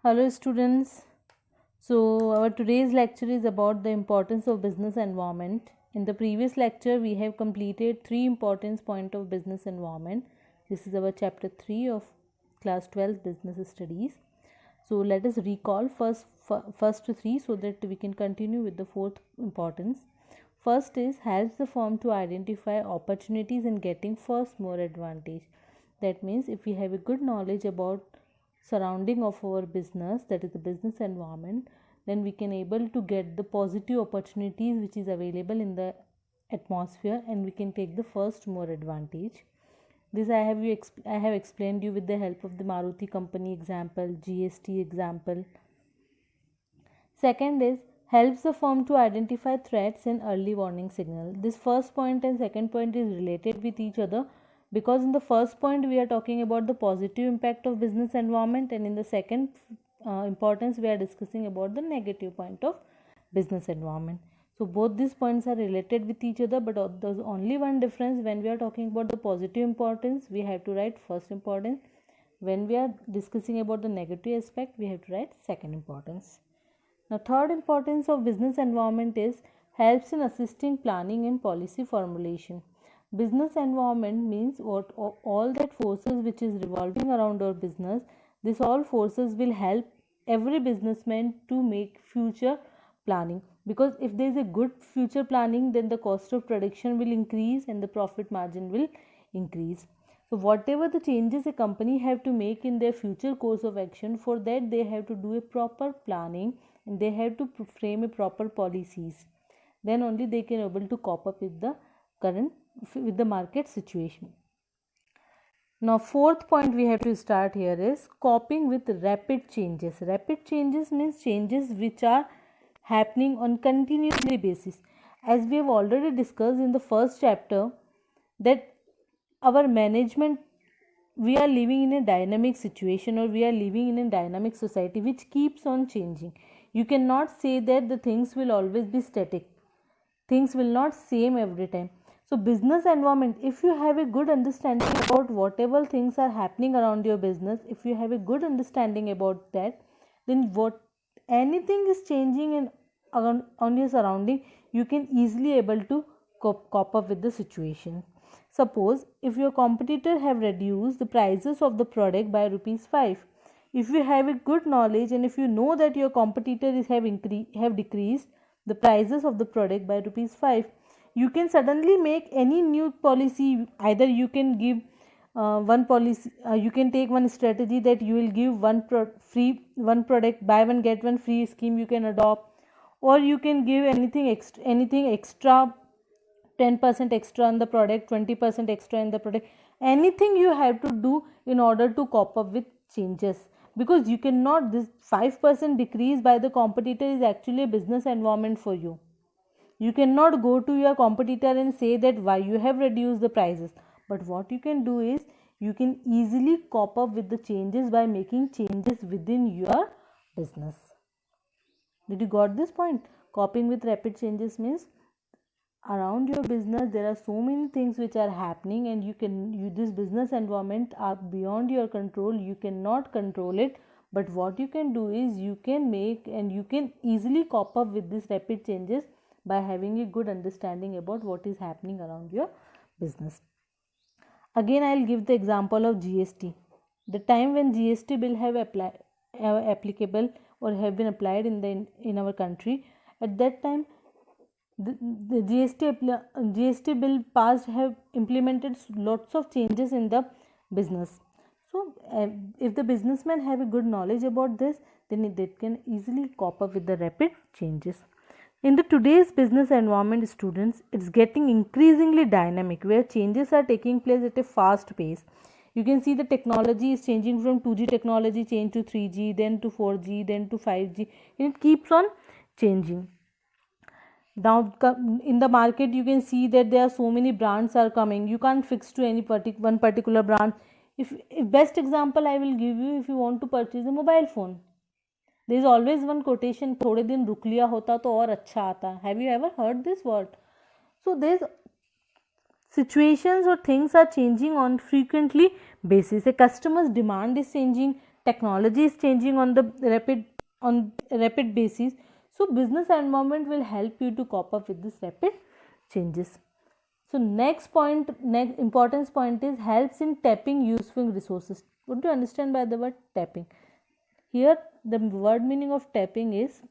Hello students. So our today's lecture is about the importance of business environment. In the previous lecture we have completed three importance point of business environment. This is our chapter 3 of class 12 business studies. So let us recall first three so that we can continue with the fourth importance. First is helps the firm to identify opportunities in getting first more advantage. That means if we have a good knowledge about surrounding of our business, that is the business environment, then we can able to get the positive opportunities which is available in the atmosphere, and we can take the first more advantage. This I have explained you with the help of the Maruti company example, GST example. Second is helps the firm to identify threats and early warning signal. This first point and second point is related with each other, because in the first point we are talking about the positive impact of business environment, and in the second importance we are discussing about the negative point of business environment. So both these points are related with each other, but there's only one difference. When we are talking about the positive importance, we have to write first importance. When we are discussing about the negative aspect, we have to write second importance. Now, third importance of business environment is helps in assisting planning and policy formulation. Business environment means what all that forces which is revolving around our business. This all forces will help every businessman to make future planning, because if there is a good future planning, then the cost of production will increase and the profit margin will increase. So whatever the changes a company have to make in their future course of action, for that they have to do a proper planning and they have to frame a proper policies. Then only they can able to cope up with the market situation. Now fourth point we have to start here is coping with rapid changes. Rapid changes means changes which are happening on continuously basis. As we have already discussed in the first chapter, that our management, we are living in a dynamic situation, or we are living in a dynamic society which keeps on changing. You cannot say that the things will always be static. Things will not same every time. So business environment, if you have a good understanding about whatever things are happening around your business, if you have a good understanding about that, then what anything is changing in on your surrounding, you can easily able to cope up with the situation. Suppose if your competitor have reduced the prices of the product by rupees 5, if you have a good knowledge and if you know that your competitor is have decreased the prices of the product by rupees 5, you can suddenly make any new policy. Either you can give one policy, you can take one strategy that you will give free one product, buy one get one free scheme you can adopt, or you can give anything extra 10% extra in the product, 20% extra in the product. Anything you have to do in order to cope up with changes, because you cannot, this 5% decrease by the competitor is actually a business environment for you. You cannot go to your competitor and say that why you have reduced the prices. But what you can do is you can easily cope up with the changes by making changes within your business. Did you got this point? Coping with rapid changes means around your business there are so many things which are happening, and this business environment are beyond your control. You cannot control it, but what you can do is you can make and you can easily cope up with these rapid changes by having a good understanding about what is happening around your business. Again, I'll give the example of GST. The time when GST bill have applicable or have been applied in our country, at that time the GST bill passed have implemented lots of changes in the business. So if the businessmen have a good knowledge about this, then they can easily cope up with the rapid changes. In the today's business environment, students, it's getting increasingly dynamic, where changes are taking place at a fast pace. You can see the technology is changing from 2G technology change to 3G, then to 4G, then to 5G, and it keeps on changing. Now in the market you can see that there are so many brands are coming. You can't fix to any one particular brand. If best example I will give you, if you want to purchase a mobile phone, there is always one quotation, थोड़े दिन रुक लिया होता तो और अच्छा आता. Have you ever heard this word? So there's situations or things are changing on frequently basis. A customer's demand is changing, technology is changing on the rapid basis. So business environment will help you to cope up with this rapid changes. So next importance point is helps in tapping useful resources. What do you understand by the word tapping? Here the word meaning of tapping is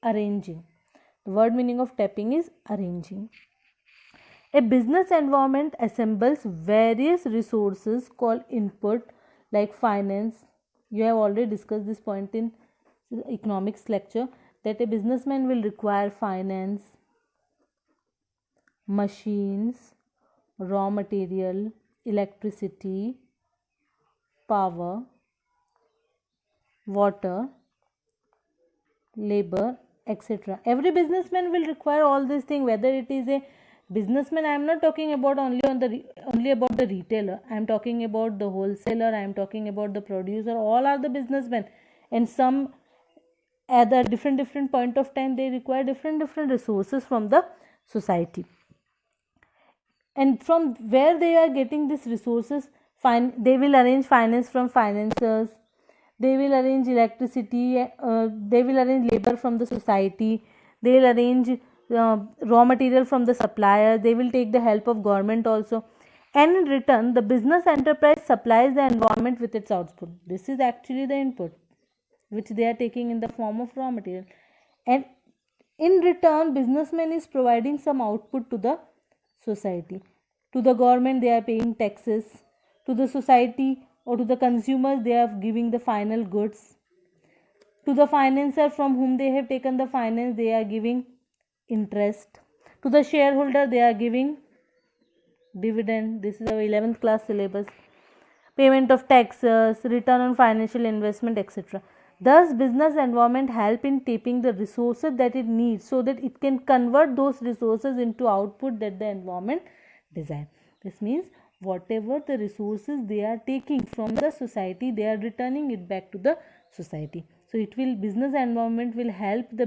arranging. The word meaning of tapping is arranging. A business environment assembles various resources called input like finance. You have already discussed this point in economics lecture, that a businessman will require finance, machines, raw material, electricity, power, water, labor, etc. Every businessman will require all these things, whether it is a businessman. I am not talking about only about the retailer. I am talking about the wholesaler. I am talking about the producer. All are the businessmen, and some at a different point of time they require different resources from the society. And from where they are getting these resources, they will arrange finance from financiers, they will arrange electricity, they will arrange labor from the society, they will arrange raw material from the supplier, they will take the help of government also, and in return the business enterprise supplies the environment with its output. This is actually the input which they are taking in the form of raw material, and in return businessman is providing some output to the society. To the government they are paying taxes, to the society or to the consumers they are giving the final goods, to the financier from whom they have taken the finance they are giving interest, to the shareholder they are giving dividend. This is our 11th class syllabus. Payment of taxes, return on financial investment, etc. Thus business environment help in tapping the resources that it needs so that it can convert those resources into output that the environment desire. This means whatever the resources they are taking from the society, they are returning it back to the society. So business environment will help the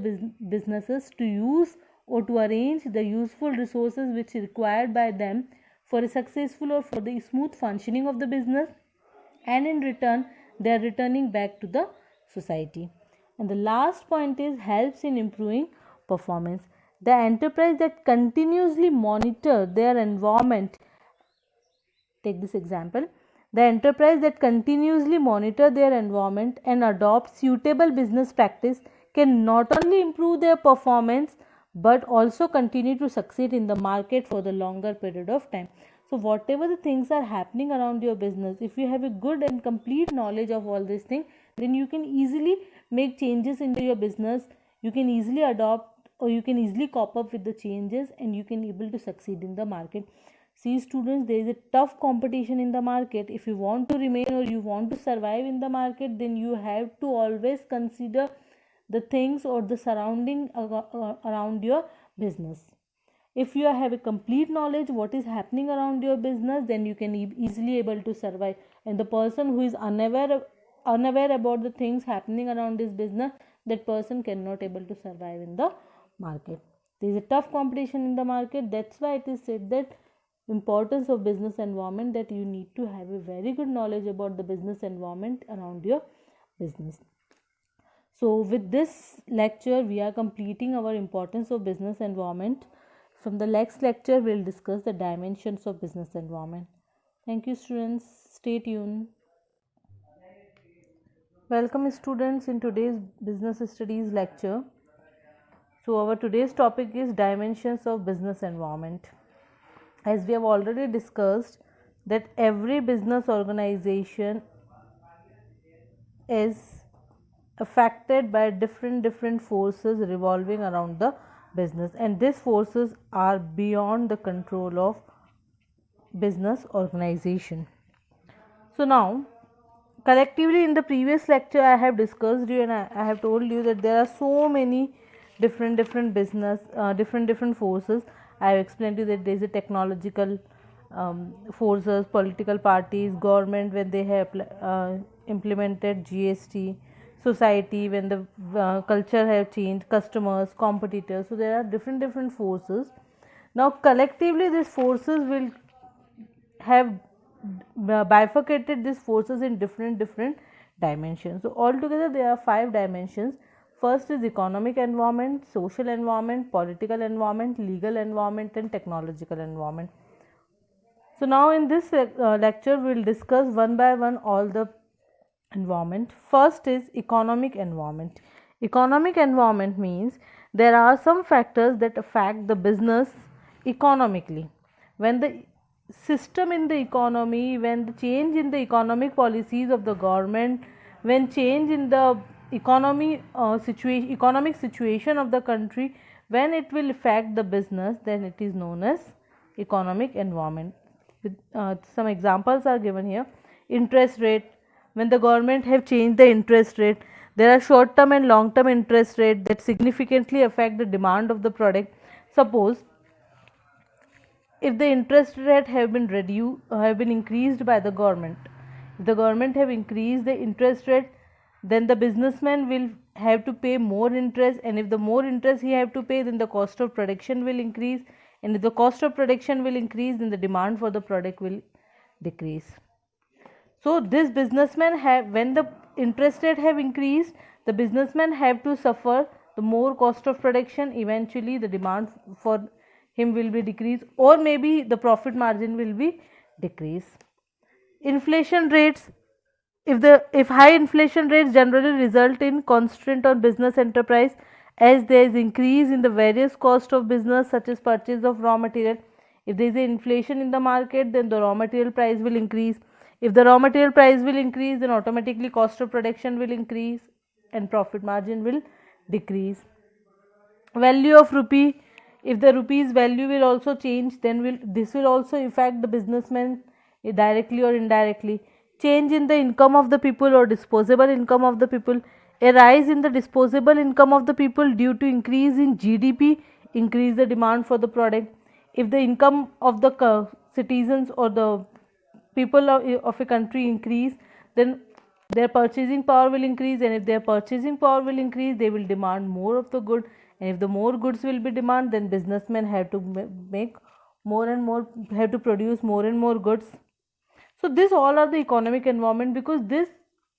businesses to use or to arrange the useful resources which is required by them for a successful or for the smooth functioning of the business, and in return they are returning back to the society. And the last point is helps in improving performance. The enterprise that continuously monitor their environment, take this example, the enterprise that continuously monitor their environment and adopt suitable business practice can not only improve their performance but also continue to succeed in the market for the longer period of time. So whatever the things are happening around your business, if you have a good and complete knowledge of all these things, then you can easily make changes into your business, you can easily adopt or you can easily cope up with the changes, and you can able to succeed in the market. See students, there is a tough competition in the market. If you want to remain or you want to survive in the market, then you have to always consider the things or the surrounding around your business. If you have a complete knowledge what is happening around your business, then you can easily able to survive. And the person who is unaware about the things happening around his business, that person cannot able to survive in the market. There is a tough competition in the market. That's why it is said that importance of business environment, that you need to have a very good knowledge about the business environment around your business. So with this lecture we are completing our importance of business environment. From the next lecture we will discuss the dimensions of business environment. Thank you students, stay tuned. Welcome students in today's business studies lecture. So our today's topic is dimensions of business environment. As we have already discussed that every business organization is affected by different forces revolving around the business, and these forces are beyond the control of business organization. So now collectively in the previous lecture I have discussed you and I have told you that there are so many different business different forces. I have explained to you that there is a technological forces, political parties, government when they have implemented GST, society when the culture have changed, customers, competitors. So there are different forces. Now collectively these forces will have bifurcated these forces in different dimensions. So altogether there are 5 dimensions. First is economic environment, social environment, political environment, legal environment, and technological environment. So now in this lecture we will discuss one by one all the environment. First is economic environment. Economic environment means there are some factors that affect the business economically. When the system in the economy, when the change in the economic policies of the government, when change in the economic situation of the country, when it will affect the business, then it is known as economic environment. Some examples are given here. Interest rate, when the government have changed the interest rate, there are short term and long term interest rate that significantly affect the demand of the product. Suppose if the interest rate have been increased by the government, if the government have increased the interest rate, then the businessman will have to pay more interest, and if the more interest he have to pay, then the cost of production will increase, and if the cost of production will increase, then the demand for the product will decrease. So this businessman have, when the interest rate have increased, the businessman have to suffer the more cost of production. Eventually the demand for him will be decreased, or maybe the profit margin will be decreased. Inflation rates, if high inflation rates generally result in constraint on business enterprise, as there is increase in the various cost of business such as purchase of raw material. If there is an inflation in the market, then the raw material price will increase. If the raw material price will increase, then automatically cost of production will increase and profit margin will decrease. Value of rupee, if the rupee's value will also change, then this will also affect the businessman directly or indirectly. Change in the income of the people or disposable income of the people, a rise in the disposable income of the people due to increase in GDP increase the demand for the product. If the income of the citizens or the people of a country increase, then their purchasing power will increase, and if their purchasing power will increase, they will demand more of the good, and if the more goods will be demand, then businessmen have to make more and more, have to produce more and more goods. So this all are the economic environment, because this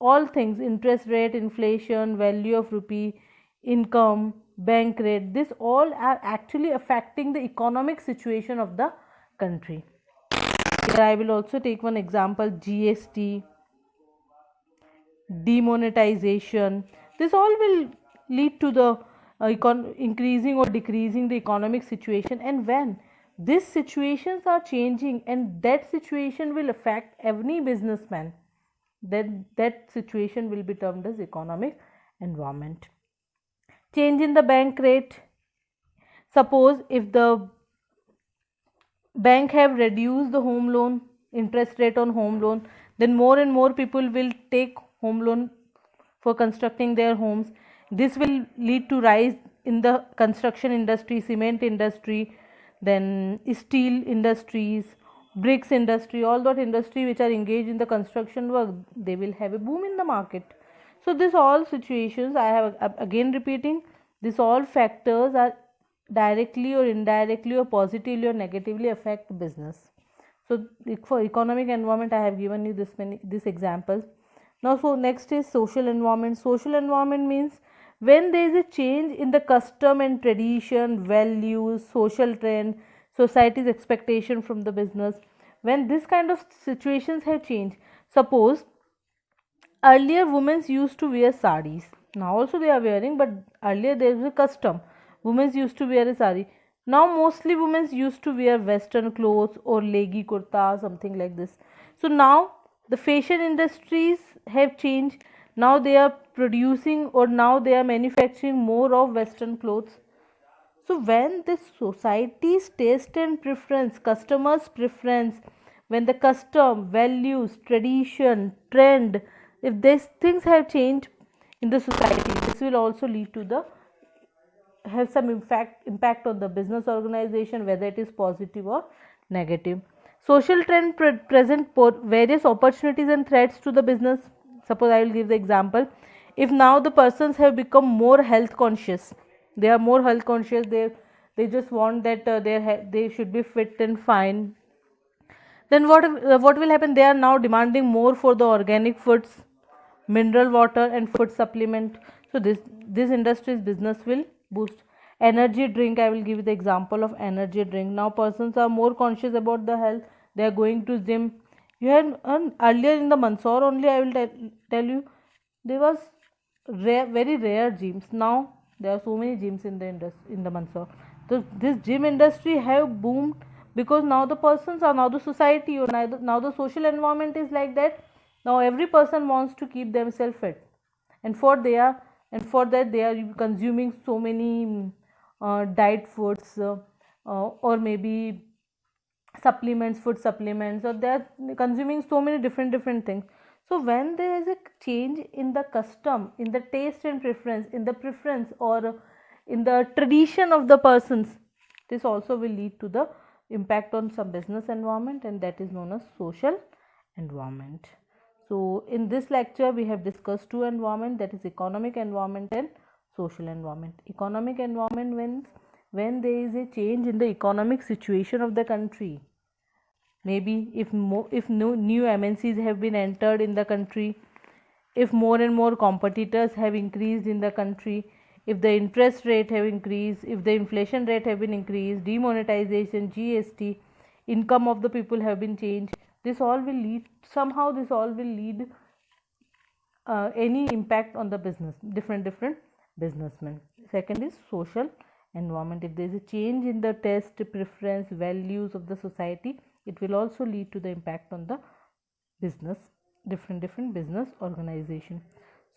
all things, interest rate, inflation, value of rupee, income, bank rate, this all are actually affecting the economic situation of the country. Here I will also take one example: GST, demonetization. This all will lead to the increasing or decreasing the economic situation, and when these situations are changing and that situation will affect every businessman, then that situation will be termed as economic environment. Change in the bank rate. Suppose if the bank have reduced the home loan interest rate on home loan, then more and more people will take home loan for constructing their homes. This will lead to rise in the construction industry, cement industry, then steel industries, bricks industry, all that industry which are engaged in the construction work, they will have a boom in the market. So this all situations, I have again repeating, this all factors are directly or indirectly or positively or negatively affect business. So for economic environment, I have given you this examples. Now so next is social environment. Social environment means when there is a change in the custom and tradition, values, social trend, society's expectation from the business, when this kind of situations have changed. Suppose earlier women used to wear saris, now also they are wearing, but earlier there was a custom, women used to wear a sari. Now mostly women used to wear western clothes or leggy kurta, something like this. So now the fashion industries have changed. Now they are producing, or now they are manufacturing more of western clothes. So when the society's taste and preference, customers preference, when the custom, values, tradition, trend, if these things have changed in the society, this will also lead to the have some impact on the business organization, whether it is positive or negative. Social trend present various opportunities and threats to the business. Suppose I will give the example. If now the persons have become more health conscious, they are more health conscious, they just want that they should be fit and fine. Then what will happen? They are now demanding more for the organic foods, mineral water, and food supplement. So this industry's business will boost. Energy drink, I will give you the example of energy drink. Now persons are more conscious about the health. They are going to gym. You had earlier in the Mandsaur only, I will tell you, there was very rare gyms. Now there are so many gyms in the in the Mandsaur. So this gym industry have boomed because now the persons are, now the society, or now the social environment is like that. Now every person wants to keep themselves fit, and for that they are consuming so many diet foods, or maybe supplements, food supplements, or they are consuming so many different things. So when there is a change in the custom, in the taste and preference, in the preference, or in the tradition of the persons, this also will lead to the impact on some business environment, and that is known as social environment. So in this lecture we have discussed two environment, that is economic environment and social environment. Economic environment means when there is a change in the economic situation of the country. Maybe if new MNCs have been entered in the country, if more and more competitors have increased in the country, if the interest rate have increased, if the inflation rate have been increased, demonetization, GST, income of the people have been changed, this all will lead, somehow this all will lead any impact on the business, different businessmen. Second is social environment. If there is a change in the taste, preference, values of the society, it will also lead to the impact on the business, different business organization.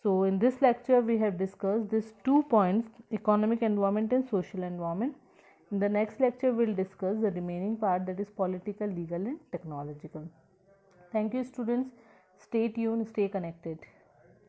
So in this lecture we have discussed these 2 points, economic environment and social environment. In the next lecture we will discuss the remaining part, that is political, legal and technological. Thank you students. Stay tuned, stay connected.